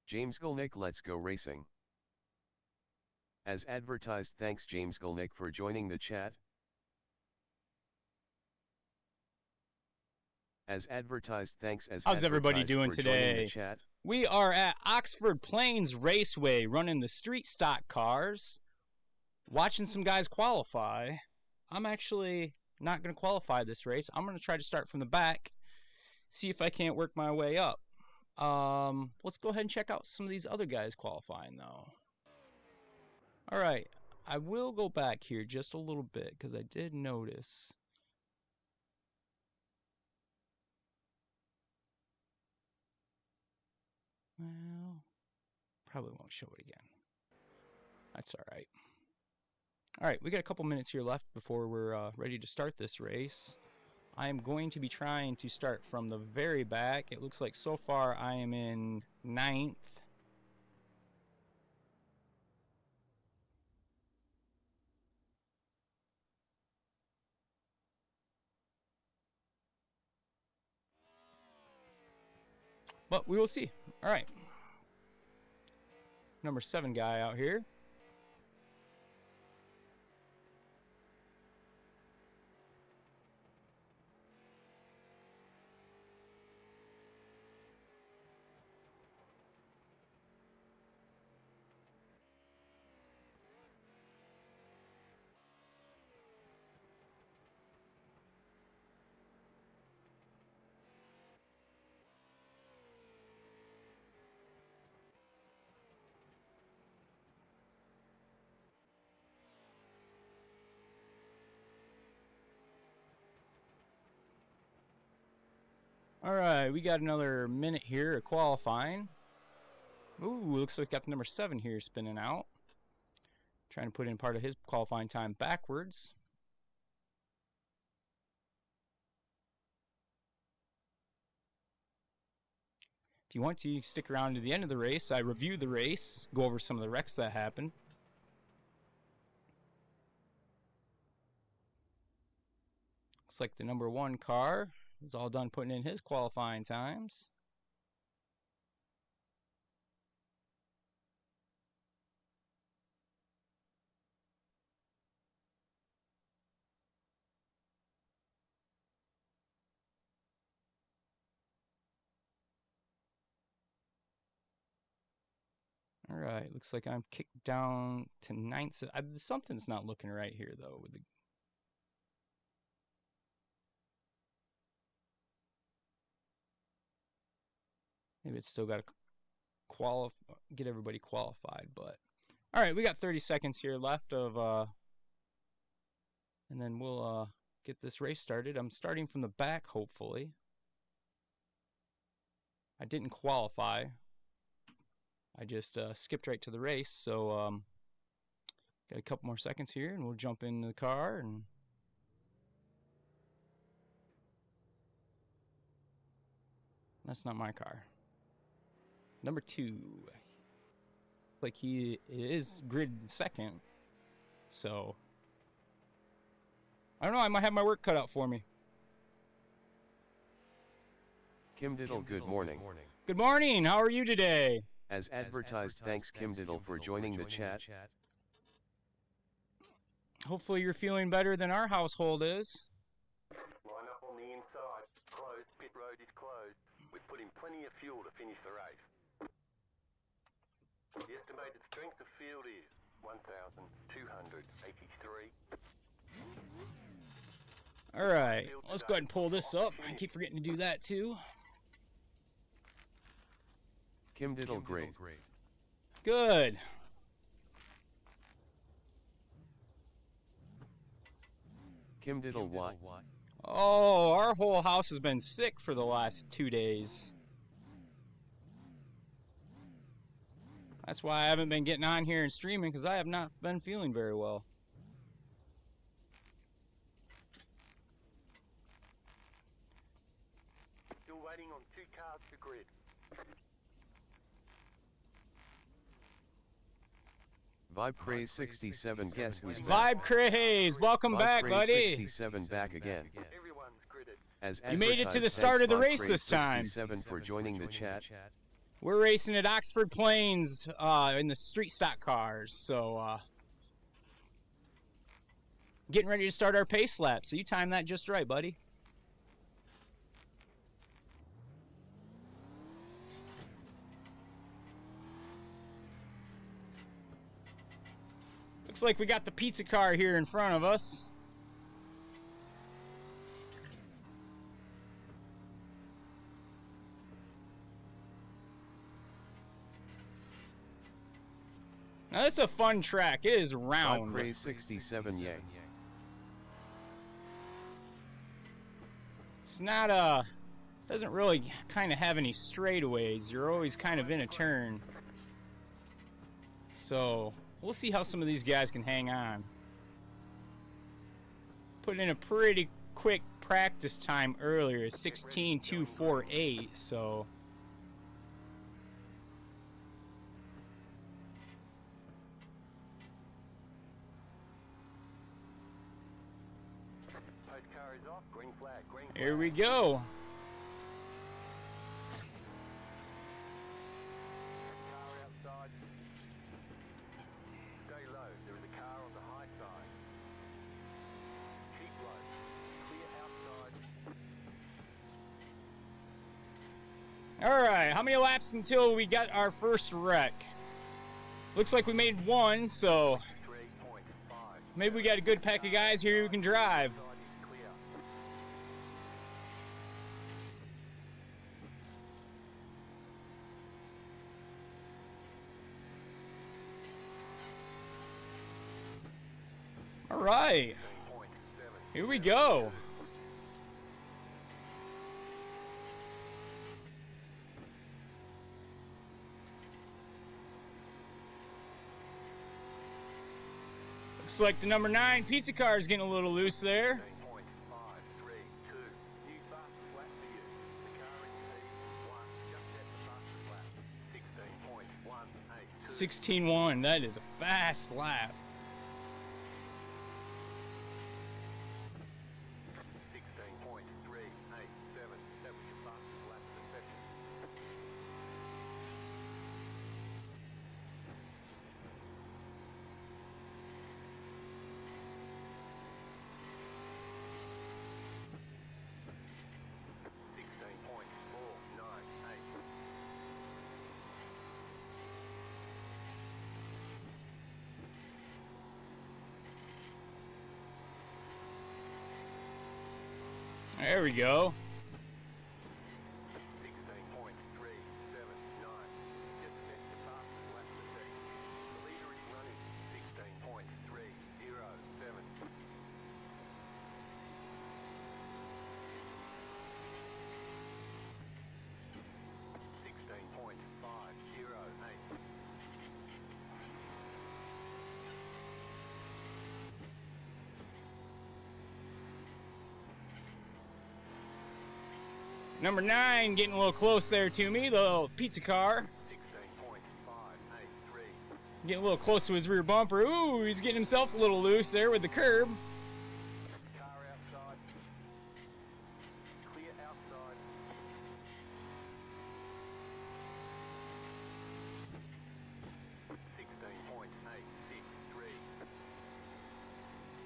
James Gulnick, let's go racing. As advertised, thanks James Gulnick for joining the chat. As advertised, thanks as How's everybody doing for today? The chat. We are at Oxford Plains Raceway running the street stock cars, watching some guys qualify. I'm actually not going to qualify this race. I'm going to try to start from the back, see if I can't work my way up. Let's go ahead and check out some of these other guys qualifying though. All right, I will go back here just a little bit because I did notice. Well, probably won't show it again. That's all right. All right, we got a couple minutes here left before we're ready to start this race. I am going to be trying to start from the very back. It looks like so far I am in 9th. But we will see. All right. Number 7 guy out here. All right, we got another minute here of qualifying. Ooh, looks like we got the number 7 here spinning out. Trying to put in part of his qualifying time backwards. If you want to, you can stick around to the end of the race. I review the race, go over some of the wrecks that happened. Looks like the number 1 car is all done putting in his qualifying times. All right, looks like I'm kicked down to 9th. Something's not looking right here though with the maybe it's still got to get everybody qualified, but all right, we got 30 seconds here left of and then we'll get this race started. I'm starting from the back, hopefully. I didn't qualify. I just skipped right to the race, so got a couple more seconds here and we'll jump in the car and that's not my car. Number 2, like he is grid 2nd, so I don't know, I might have my work cut out for me. Kim Diddle, good morning. Good morning, how are you today? As advertised, thanks Kim Diddle for joining the chat. Hopefully you're feeling better than our household is. Line up on the inside, closed, pit road is closed. We've put in plenty of fuel to finish the race. The estimated strength of field is 1,283. All right, let's go ahead and pull this up. I keep forgetting to do that too. Kim Diddle, great. Good. Kim Diddle, what? Oh, our whole house has been sick for the last 2 days. That's why I haven't been getting on here and streaming, because I have not been feeling very well. Still waiting on 2 cars to grid. Vibe Craze 67, guess who's Vibe Craze, welcome back, buddy. 67 back again. Everyone's gridded. As you made it to the advertised, start of the thanks race Vibe this time. 67 for joining the chat. We're racing at Oxford Plains in the street stock cars, so getting ready to start our pace lap. So you timed that just right, buddy. Looks like we got the pizza car here in front of us. Now this is a fun track. It is round. Praise 67 yay. It's not doesn't really kind of have any straightaways. You're always kind of in a turn. So we'll see how some of these guys can hang on. Put in a pretty quick practice time earlier, 16.248, so here we go. Alright, how many laps until we got our first wreck? Looks like we made one, so maybe we got a good pack of guys here who can drive. Alright, here we go. Looks like the number 9 pizza car is getting a little loose there. 16.1, that is a fast lap. 16.387, that was your fastest lap of the session. There we go. 16.379. Just next to fastest lap of the session. The leader is running 16.307. 16.508. Number 9 getting a little close there to me, the little pizza car. 16.583. Getting a little close to his rear bumper. Ooh, he's getting himself a little loose there with the curb. Car outside. Clear outside.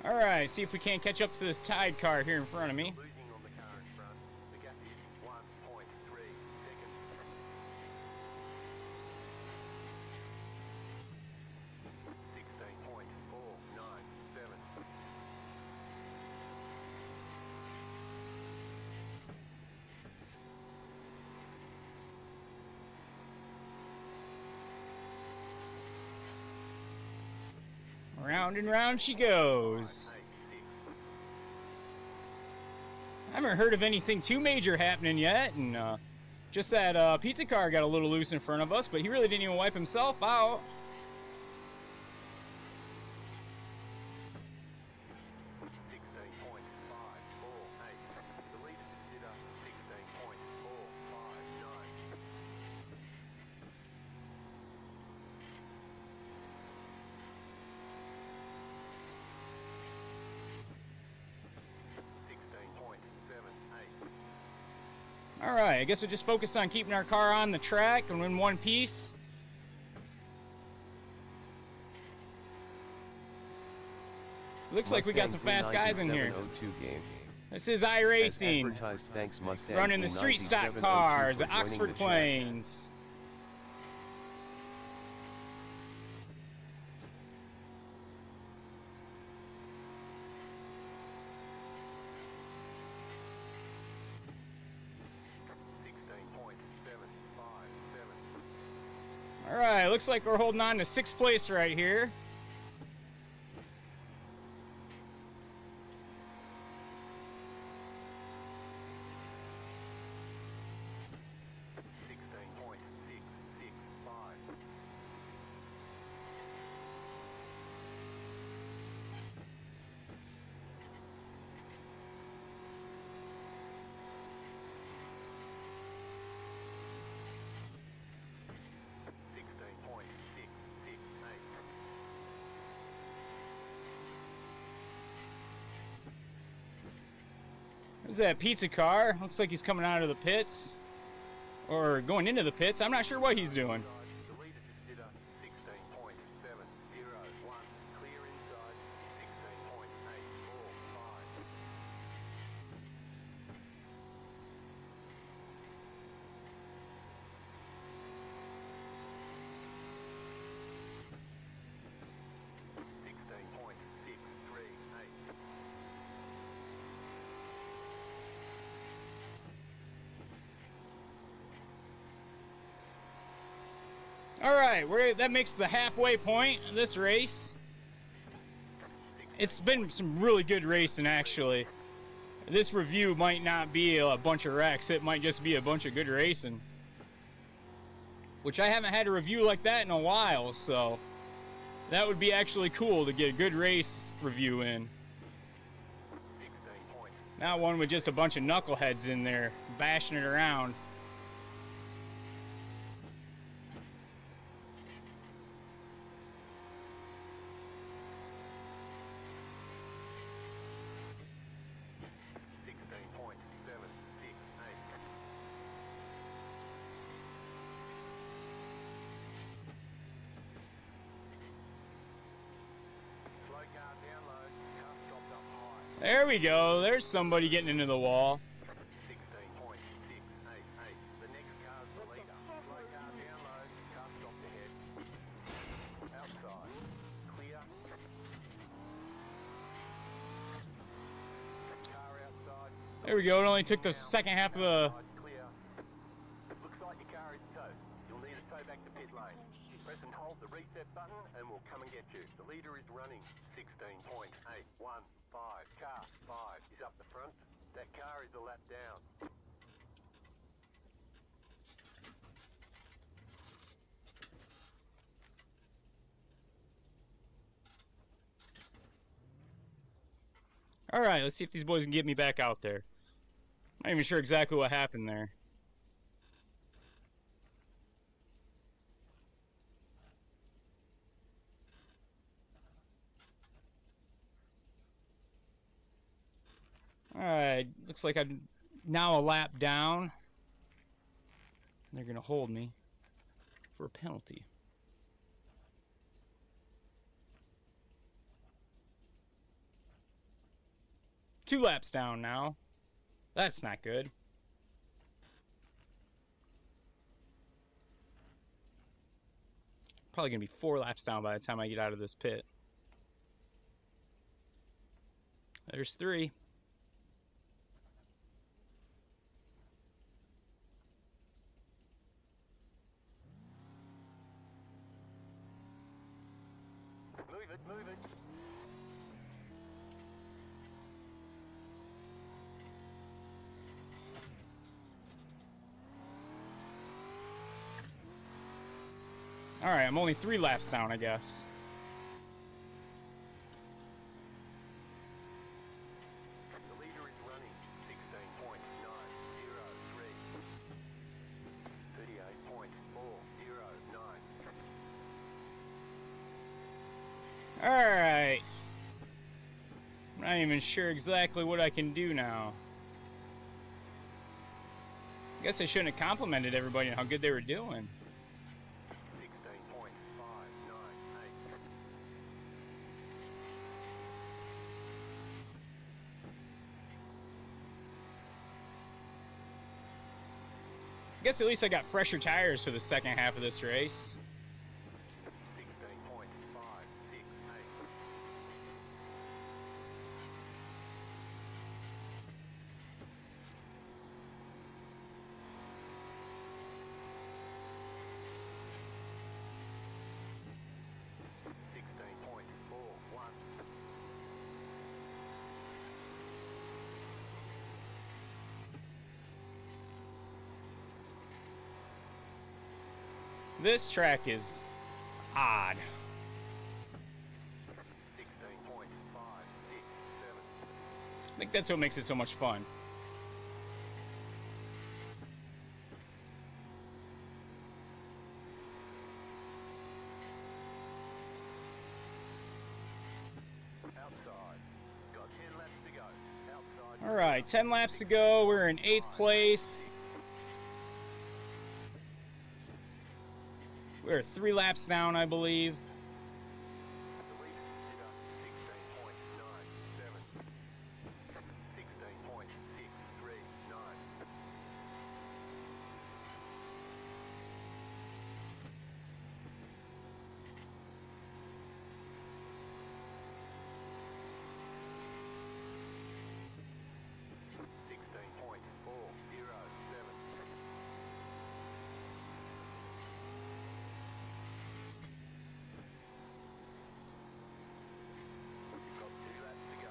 16.863. Alright, see if we can't catch up to this Tide car here in front of me. Losing on the car in front. The gap is 1.3 seconds. 16.497. Round and round she goes. I haven't heard of anything too major happening yet, and just that pizza car got a little loose in front of us, but he really didn't even wipe himself out. 16.548. The leader is sit up 16.459. 16.78. Alright, I guess we'll just focus on keeping our car on the track and in one piece. Looks like we got some fast guys in here. Game. This is iRacing. Advertised, thanks Mustang Running the street stock cars at Oxford Plains. Alright, looks like we're holding on to 6th place right here. There's that pizza car. Looks like he's coming out of the pits. Or going into the pits. I'm not sure what he's doing. Alright, that makes the halfway point of this race. It's been some really good racing, actually. This review might not be a bunch of wrecks, it might just be a bunch of good racing. Which I haven't had a review like that in a while, so that would be actually cool to get a good race review in. Not one with just a bunch of knuckleheads in there, bashing it around. There we go. There's somebody getting into the wall. 16.688. The next car's the leader. Slow car down low. Car stopped ahead. Outside. Clear. Car outside. There we go. It only took the second half of the... Clear. Looks like your car is towed. You'll need a tow back to pit lane. Press and hold the reset button and we'll come and get you. The leader is running 16.815. Car 5 is up the front. That car is a lap down. Alright, let's see if these boys can get me back out there. I'm not even sure exactly what happened there. Alright, looks like I'm now a lap down. They're going to hold me for a penalty. Two laps down now. That's not good. Probably going to be 4 laps down by the time I get out of this pit. There's 3. Move it. Alright, I'm only 3 laps down, I guess. The leader is running 16.903. 38.409. Alright. I'm not even sure exactly what I can do now. I guess I shouldn't have complimented everybody on how good they were doing. 16.598. I guess at least I got fresher tires for the second half of this race. 16.568. This track is odd. 16.567. I think that's what makes it so much fun. Outside. Got 10 laps to go. Outside. All right, 10 laps to go. We're in 8th place. We're 3 laps down, I believe. The leader consider 16.97. 16.639. You've got 2 laps to go.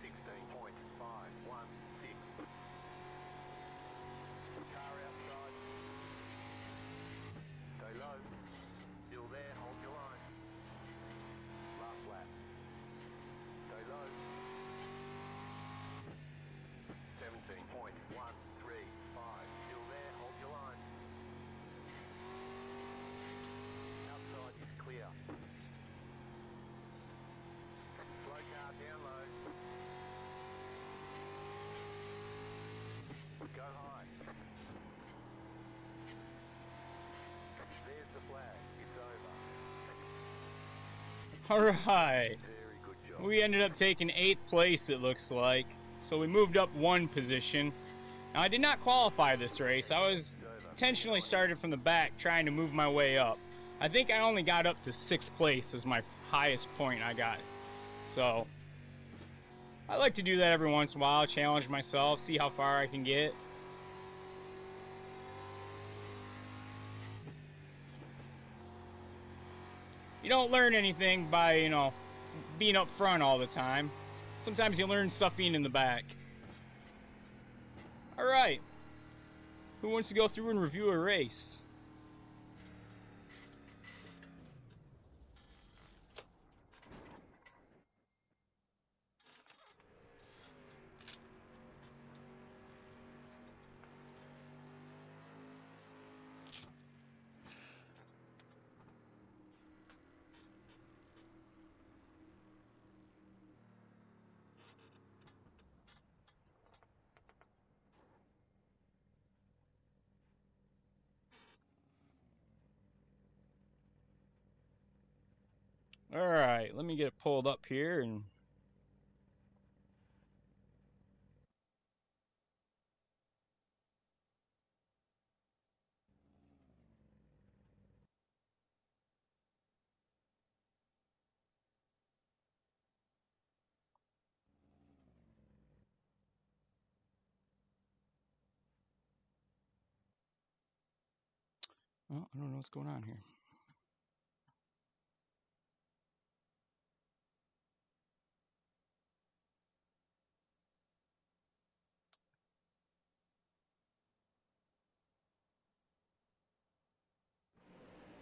16.516. Car outside. Stay low. Still there, hold your line. Last lap. Stay low. 17.135. Still there, hold your line. Outside is clear. Slow car down low. Go high. There's the flag. It's over. All right. Very good job. We ended up taking 8th place, it looks like. So we moved up 1 position. Now, I did not qualify this race. I was intentionally started from the back, trying to move my way up. I think I only got up to 6th place as my highest point I got. So I like to do that every once in a while, challenge myself, see how far I can get. You don't learn anything by, you know, being up front all the time. Sometimes you learn stuff being in the back. All right. Who wants to go through and review a race? All right, let me get it pulled up here and oh, I don't know what's going on here.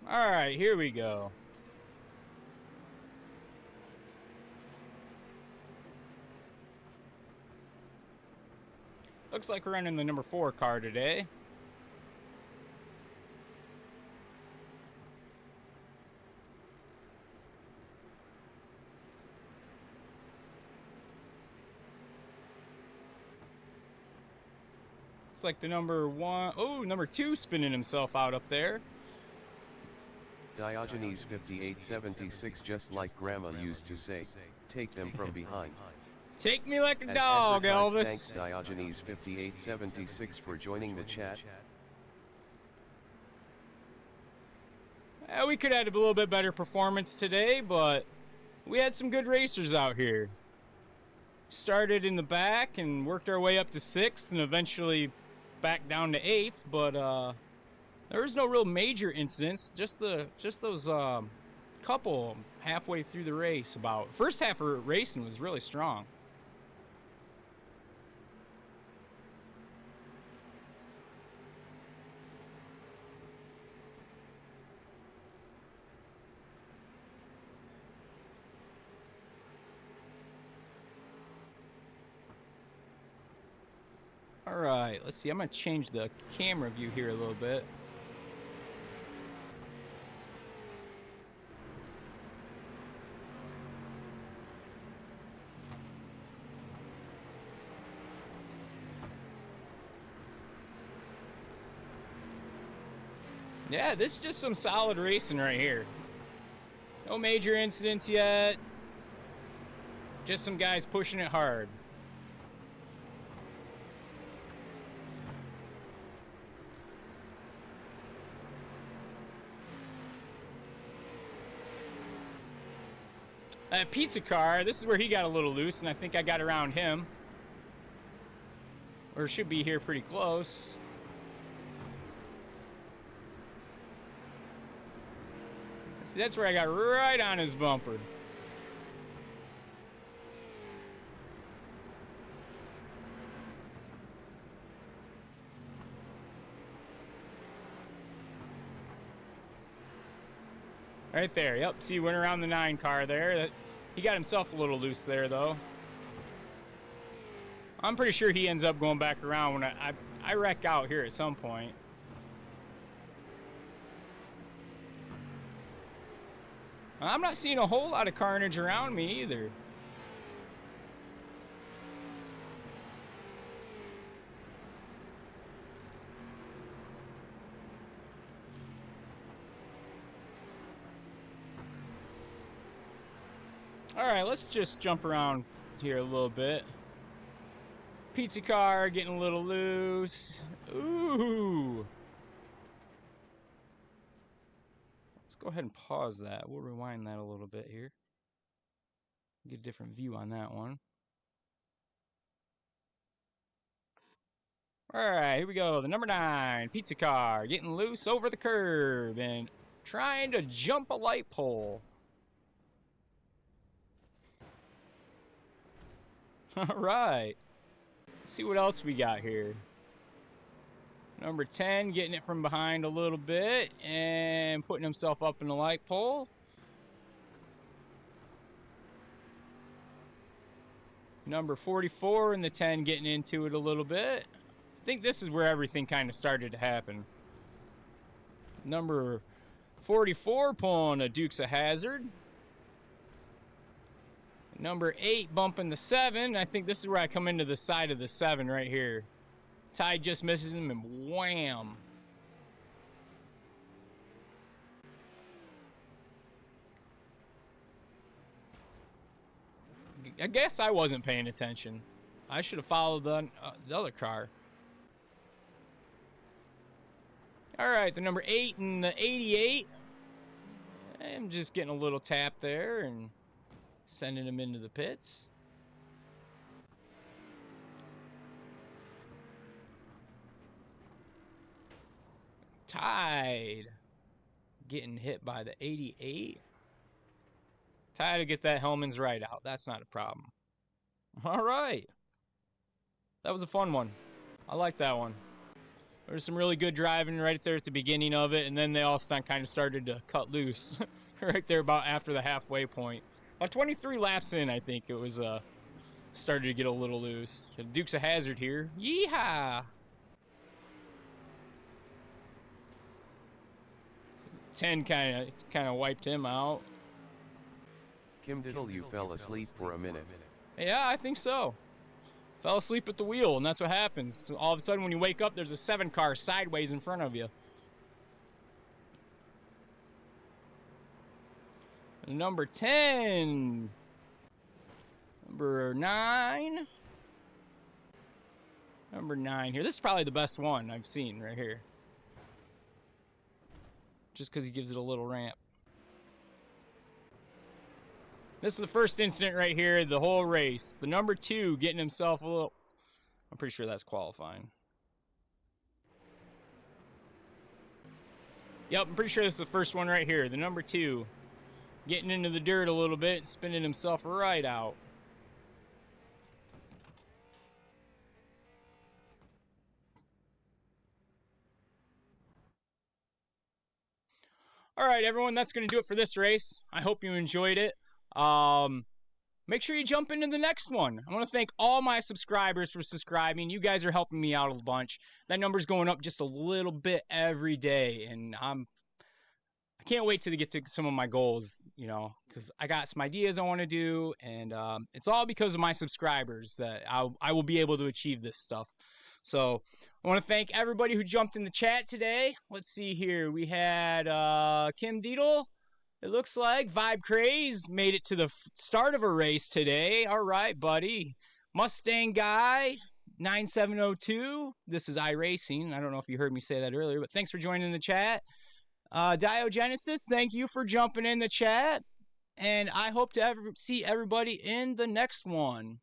All right, here we go. Looks like we're running the number 4 car today. like the number 1. Oh, number 2 spinning himself out up there. Diogenes 5876, just like Grandma used to say, take them from behind. Take me like a As dog, advertised, Elvis. thanks Diogenes 5876 for joining the chat. We could have had a little bit better performance today, but we had some good racers out here. Started in the back and worked our way up to 6th and eventually back down to 8th, but there was no real major incidents, just those couple halfway through the race. About first half of racing was really strong. Alright, let's see. I'm going to change the camera view here a little bit. Yeah, this is just some solid racing right here. No major incidents yet. Just some guys pushing it hard. Pizza car, this is where he got a little loose, and I think I got around him. Or should be here pretty close. See, that's where I got right on his bumper. Right there, yep, see, went around the 9 car there. He got himself a little loose there, though. I'm pretty sure he ends up going back around when I wreck out here at some point. I'm not seeing a whole lot of carnage around me either. Alright, let's just jump around here a little bit. Pizza car getting a little loose. Ooh. Let's go ahead and pause that. We'll rewind that a little bit here. Get a different view on that one. Alright, here we go. The number 9 pizza car getting loose over the curb and trying to jump a light pole. Alright. Let's see what else we got here. Number 10 getting it from behind a little bit and putting himself up in the light pole. Number 44 in the 10 getting into it a little bit. I think this is where everything kind of started to happen. Number 44 pulling a Dukes of Hazzard. Number 8 bumping the 7. I think this is where I come into the side of the 7 right here. Ty just misses him and wham. I guess I wasn't paying attention. I should have followed the other car. Alright, the number 8 and the 88. I'm just getting a little tap there and sending him into the pits. Tied. Getting hit by the 88. Tied to get that Hellman's right out. That's not a problem. Alright. That was a fun one. I like that one. There's some really good driving right there at the beginning of it, and then they all kind of started to cut loose right there about after the halfway point. About 23 laps in, I think it was started to get a little loose. Dukes of Hazzard here. Yeehaw! 10 kind of wiped him out. Kim Diddle, you fell asleep for a minute. Yeah, I think so. Fell asleep at the wheel, and that's what happens. So all of a sudden, when you wake up, there's a 7 car sideways in front of you. Number 10. Number 9. Number 9 here. This is probably the best one I've seen right here. Just because he gives it a little ramp. This is the first incident right here, the whole race. The number 2 getting himself a little... I'm pretty sure that's qualifying. Yep, I'm pretty sure this is the first one right here. The number 2 getting into the dirt a little bit and spinning himself right out. All right, everyone, that's going to do it for this race. I hope you enjoyed it. Make sure you jump into the next one. I want to thank all my subscribers for subscribing. You guys are helping me out a bunch. That number's going up just a little bit every day, and I can't wait to get to some of my goals, you know, because I got some ideas I want to do, and it's all because of my subscribers that I will be able to achieve this stuff. So I want to thank everybody who jumped in the chat today. Let's see here. We had Kim Deedle. It looks like Vibe Craze made it to the start of a race today. All right, buddy. Mustang Guy 9702. This is iRacing. I don't know if you heard me say that earlier, but thanks for joining the chat. Diogenesis, thank you for jumping in the chat. And I hope to see everybody in the next one.